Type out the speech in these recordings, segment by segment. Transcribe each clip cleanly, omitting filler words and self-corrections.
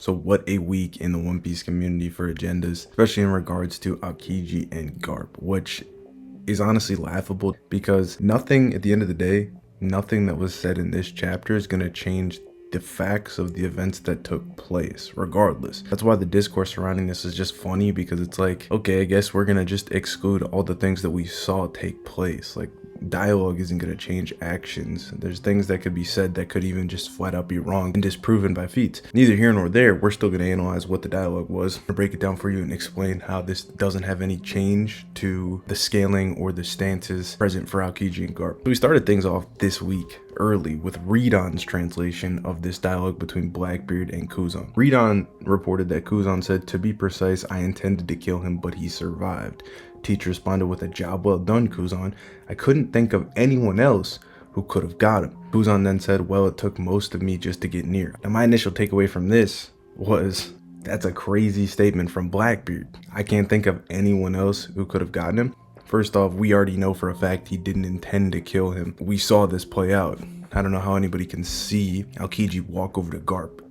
So what a week in the One Piece community for agendas, especially in regards to Aokiji and Garp, which is honestly laughable because nothing at the end of the day, nothing that was said in this chapter is going to change the facts of the events that took place regardless. That's why the discourse surrounding this is just funny, because it's like, okay, I guess we're going to just exclude all the things that we saw take place. Like, dialogue isn't going to change actions. There's things that could be said that could even just flat out be wrong and disproven by feats. Neither here nor there, we're still going to analyze what the dialogue was, break it down for you and explain how this doesn't have any change to the scaling or the stances present for Aokiji and Garp. So we started things off this week early with Redon's translation of this dialogue between Blackbeard and Kuzan. Redon reported that Kuzan said, "To be precise, I intended to kill him, but he survived." Teach responded with, "A job well done, Kuzan. I couldn't think of anyone else who could have got him." Kuzan then said, "Well, it took most of me just to get near." Now, my initial takeaway from this was, that's a crazy statement from Blackbeard. I can't think of anyone else who could have gotten him. First off, we already know for a fact he didn't intend to kill him. We saw this play out. I don't know how anybody can see Aokiji walk over to Garp,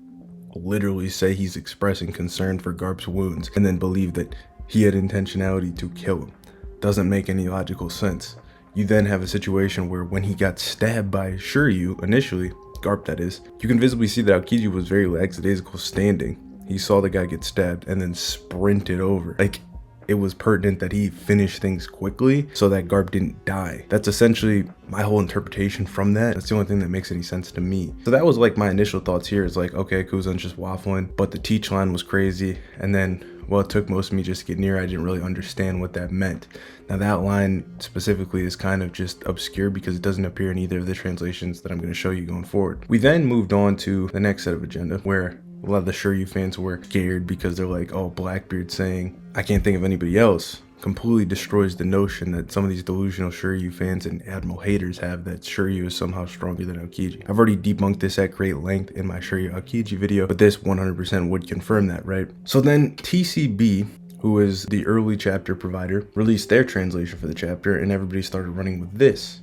literally say he's expressing concern for Garp's wounds, and then believe that he had intentionality to kill him. Doesn't make any logical sense. You then have a situation where when he got stabbed by Shiryu initially, Garp that is, you can visibly see that Aokiji was very lackadaisical standing. He saw the guy get stabbed and then sprinted over. Like, it was pertinent that he finished things quickly so that Garp didn't die. That's essentially my whole interpretation from that. That's the only thing that makes any sense to me. So that was like my initial thoughts here. It's like, okay, Kuzan's just waffling, but the teach line was crazy. And then, well, it took most of me just to get near. I didn't really understand what that meant. Now that line specifically is kind of just obscure because it doesn't appear in either of the translations that I'm going to show you going forward. We then moved on to the next set of agenda where a lot of the Shiryu fans were scared because they're like, oh, Blackbeard saying, "I can't think of anybody else," completely destroys the notion that some of these delusional Shiryu fans and Admiral haters have that Shiryu is somehow stronger than Aokiji. I've already debunked this at great length in my Shiryu Aokiji video, but this 100% would confirm that, right? So then TCB, who is the early chapter provider, released their translation for the chapter, and everybody started running with this.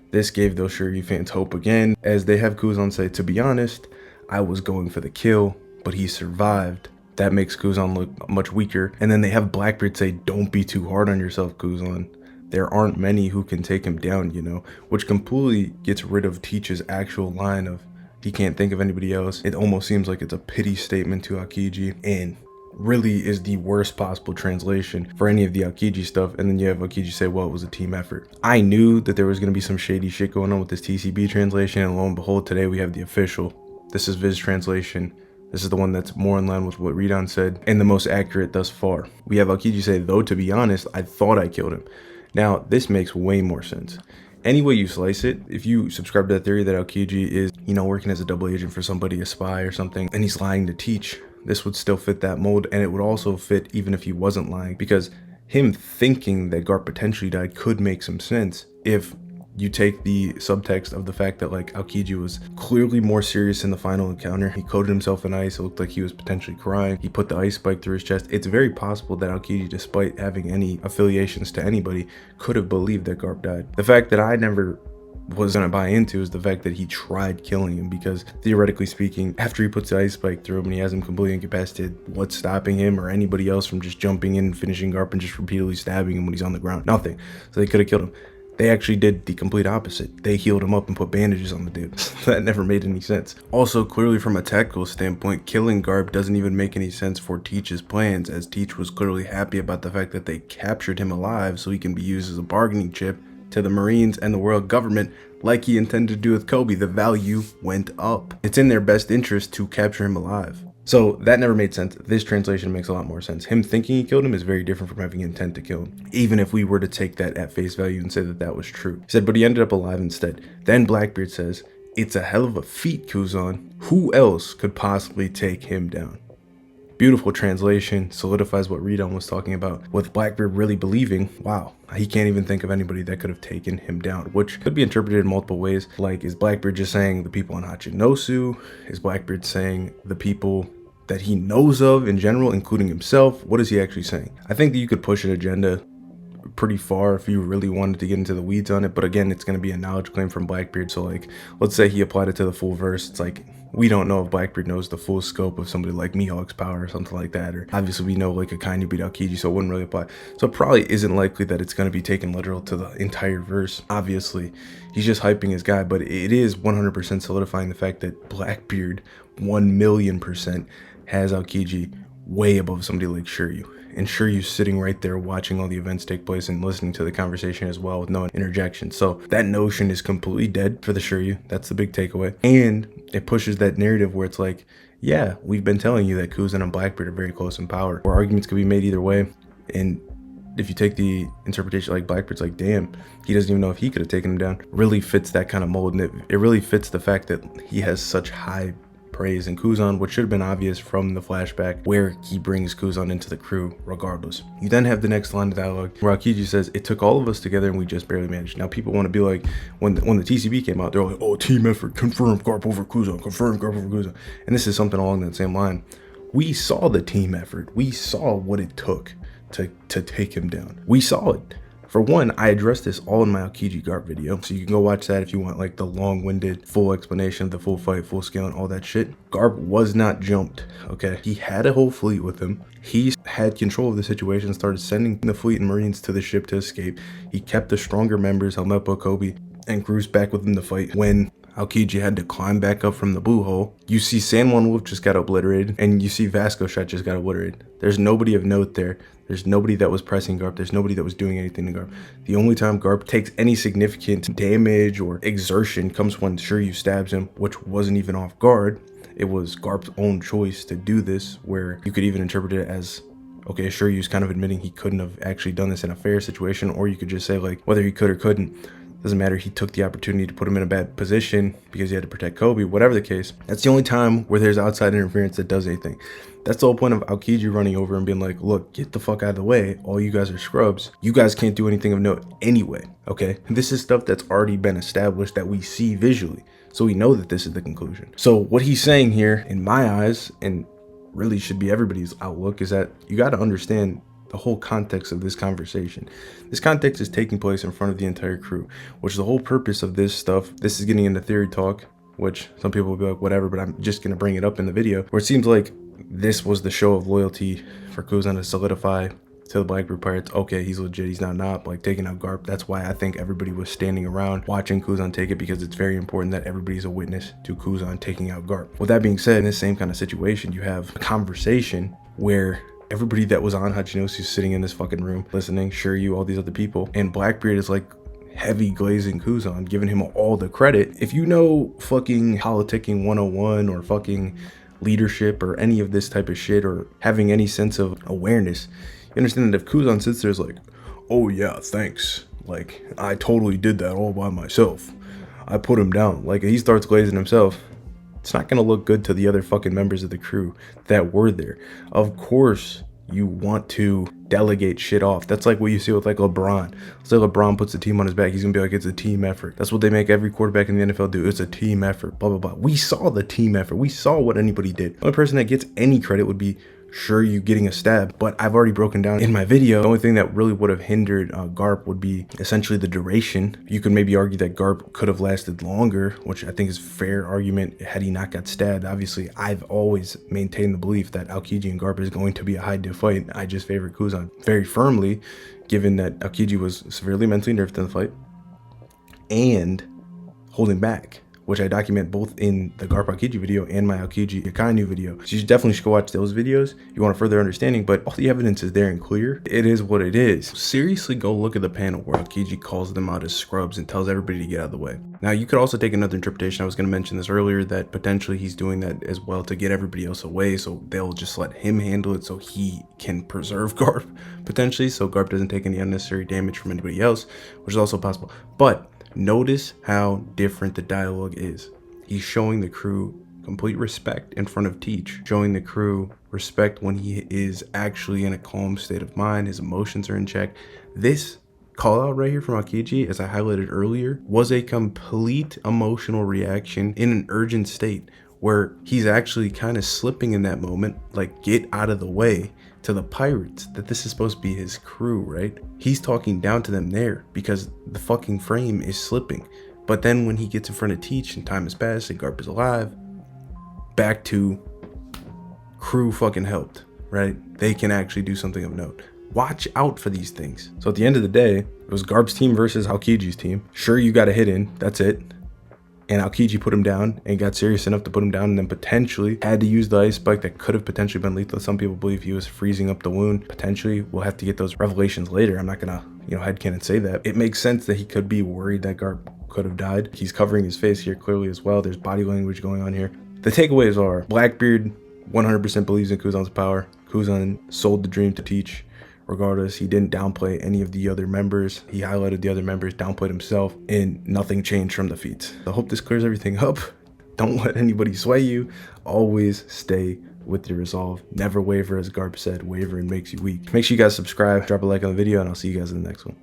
This gave those Shiryu fans hope again, as they have Kuzan say, "To be honest, I was going for the kill, but he survived." That makes Kuzan look much weaker. And then they have Blackbeard say, "Don't be too hard on yourself, Kuzan. There aren't many who can take him down, you know," which completely gets rid of Teach's actual line of he can't think of anybody else. It almost seems like it's a pity statement to Aokiji, and really is the worst possible translation for any of the Aokiji stuff. And then you have Aokiji say, well, it was a team effort. I knew that there was going to be some shady shit going on with this TCB translation, and lo and behold, today we have the official. This is Viz translation. This is the one that's more in line with what Redon said and the most accurate thus far. We have Aokiji say, "Though to be honest, I thought I killed him." Now, this makes way more sense. Any way you slice it, if you subscribe to the theory that Aokiji is, you know, working as a double agent for somebody, a spy or something, and he's lying to Teach, this would still fit that mold, and it would also fit even if he wasn't lying, because him thinking that Garp potentially died could make some sense if you take the subtext of the fact that like Aokiji was clearly more serious in the final encounter. He coated himself in ice. It looked like he was potentially crying. He put the ice spike through his chest. It's very possible that Aokiji, despite having any affiliations to anybody, could have believed that Garp died. The fact that I never was gonna buy into is the fact that he tried killing him, because theoretically speaking, after he puts the ice spike through him and he has him completely incapacitated, what's stopping him or anybody else from just jumping in and finishing Garp and just repeatedly stabbing him when he's on the ground? Nothing. So they could have killed him. They actually did the complete opposite. They healed him up and put bandages on the dude. That never made any sense. Also, clearly from a tactical standpoint, killing Garp doesn't even make any sense for Teach's plans, as Teach was clearly happy about the fact that they captured him alive so he can be used as a bargaining chip to the Marines and the world government, like he intended to do with Kobe. The value went up. It's in their best interest to capture him alive. So that never made sense. This translation makes a lot more sense. Him thinking he killed him is very different from having intent to kill him, even if we were to take that at face value and say that that was true. He said, but he ended up alive instead. Then Blackbeard says, "It's a hell of a feat, Kuzan. Who else could possibly take him down?" Beautiful translation, solidifies what Redon was talking about, with Blackbeard really believing, wow, he can't even think of anybody that could have taken him down, which could be interpreted in multiple ways. Like, is Blackbeard just saying the people on Hachinosu? Is Blackbeard saying the people that he knows of in general, including himself? What is he actually saying? I think that you could push an agenda pretty far if you really wanted to get into the weeds on it, but again, it's going to be a knowledge claim from Blackbeard. So like, let's say he applied it to the full verse. It's like, we don't know if Blackbeard knows the full scope of somebody like Mihawk's power or something like that, or obviously we know like Akainu beat Aokiji, so it wouldn't really apply. So it probably isn't likely that it's going to be taken literal to the entire verse. Obviously, he's just hyping his guy, but it is 100% solidifying the fact that Blackbeard 1,000,000% has Aokiji way above somebody like Shiryu. And Shiryu's sitting right there watching all the events take place and listening to the conversation as well with no interjection. So that notion is completely dead for the Shiryu. That's the big takeaway. And it pushes that narrative where it's like, yeah, we've been telling you that Kuzan and Blackbeard are very close in power. Or arguments could be made either way. And if you take the interpretation like Blackbeard's like, damn, he doesn't even know if he could have taken him down. Really fits that kind of mold. And it really fits the fact that he has such high praise in Kuzan, which should have been obvious from the flashback where he brings Kuzan into the crew regardless. You then have the next line of dialogue where Aokiji says, it took all of us together and we just barely managed. Now people want to be like, when the TCB came out, they're like, oh, team effort, confirm Garp over Kuzan, confirm Garp over Kuzan. And this is something along that same line. We saw the team effort. We saw what it took to take him down. We saw it. For one, I addressed this all in my Aokiji Garp video, so you can go watch that if you want like the long-winded full explanation of the full fight, full scale, and all that shit. Garp was not jumped, okay? He had a whole fleet with him. He had control of the situation, started sending the fleet and marines to the ship to escape. He kept the stronger members, Helmeppo, Kobe, and Cruz back within the fight. When Aokiji had to climb back up from the blue hole, you see San Juan Wolf just got obliterated, and you see Vasco Shot just got obliterated. There's nobody of note there. There's nobody that was pressing Garp. There's nobody that was doing anything to Garp. The only time Garp takes any significant damage or exertion comes when Shiryu stabs him, which wasn't even off guard. It was Garp's own choice to do this, where you could even interpret it as, okay, Shiryu's kind of admitting he couldn't have actually done this in a fair situation, or you could just say like, whether he could or couldn't, doesn't matter. He took the opportunity to put him in a bad position because he had to protect Kobe, whatever the case. That's the only time where there's outside interference that does anything. That's the whole point of Aokiji running over and being like, look, get the fuck out of the way. All you guys are scrubs. You guys can't do anything of note anyway, okay? And this is stuff that's already been established that we see visually. So we know that this is the conclusion. So what he's saying here, in my eyes, and really should be everybody's outlook, is that you got to understand the whole context of this conversation. This context is taking place in front of the entire crew, which is the whole purpose of this stuff. This is getting into theory talk, which some people will be like, whatever, but I'm just going to bring it up in the video, where it seems like this was the show of loyalty for Kuzan to solidify to the Blackbeard Pirates. Okay, he's legit, he's not like taking out Garp. That's why I think everybody was standing around watching Kuzan take it, because it's very important that everybody's a witness to Kuzan taking out Garp. With that being said, in this same kind of situation, you have a conversation where everybody that was on Hachinosu's sitting in this fucking room listening, Shiryu, all these other people, and Blackbeard is like heavy glazing Kuzan, giving him all the credit. If you know fucking politicking 101 or fucking leadership or any of this type of shit, or having any sense of awareness, you understand that if Kuzan sits there is like, oh yeah, thanks, like I totally did that all by myself, I put him down, like he starts glazing himself, it's not gonna look good to the other fucking members of the crew that were there. Of course you want to delegate shit off. That's like what you see with like LeBron. So LeBron puts the team on his back, he's gonna be like, it's a team effort. That's what they make every quarterback in the NFL do. It's a team effort, blah blah blah. We saw the team effort. We saw what anybody did. The only person that gets any credit would be Shiryu getting a stab, but I've already broken down in my video. The only thing that really would have hindered Garp would be essentially the duration. You could maybe argue that Garp could have lasted longer, which I think is a fair argument had he not got stabbed. Obviously, I've always maintained the belief that Aokiji and Garp is going to be a high div fight. I just favor Kuzan very firmly, given that Aokiji was severely mentally nerfed in the fight and holding back, which I document both in the Garp Aokiji video and my Aokiji Akainu video. So you definitely should go watch those videos if you want a further understanding, but all the evidence is there and clear. It is what it is. Seriously, go look at the panel where Aokiji calls them out as scrubs and tells everybody to get out of the way. Now, you could also take another interpretation. I was going to mention this earlier, that potentially he's doing that as well to get everybody else away, so they'll just let him handle it so he can preserve Garp, potentially, so Garp doesn't take any unnecessary damage from anybody else, which is also possible. But notice how different the dialogue is. He's showing the crew complete respect in front of Teach, showing the crew respect when he is actually in a calm state of mind, his emotions are in check. This call out right here from Aokiji, as I highlighted earlier, was a complete emotional reaction in an urgent state, where he's actually kind of slipping in that moment, like, get out of the way, to the pirates, that this is supposed to be his crew, right? He's talking down to them there because the fucking frame is slipping. But then when he gets in front of Teach and time has passed and Garp is alive, back to crew fucking helped, right? They can actually do something of note. Watch out for these things. So at the end of the day, it was Garp's team versus Aokiji's team. Sure, you got a hit in, that's it. And Aokiji put him down and got serious enough to put him down, and then potentially had to use the ice spike that could have potentially been lethal. Some people believe he was freezing up the wound. Potentially, we'll have to get those revelations later. I'm not gonna, headcanon say that. It makes sense that he could be worried that Garp could have died. He's covering his face here clearly as well. There's body language going on here. The takeaways are Blackbeard 100% believes in Kuzan's power. Kuzan sold the dream to teach. Regardless, he didn't downplay any of the other members. He highlighted the other members, downplayed himself, and nothing changed from the feats. I hope this clears everything up. Don't let anybody sway you. Always stay with your resolve. Never waver, as Garp said. Wavering makes you weak. Make sure you guys subscribe, drop a like on the video, and I'll see you guys in the next one.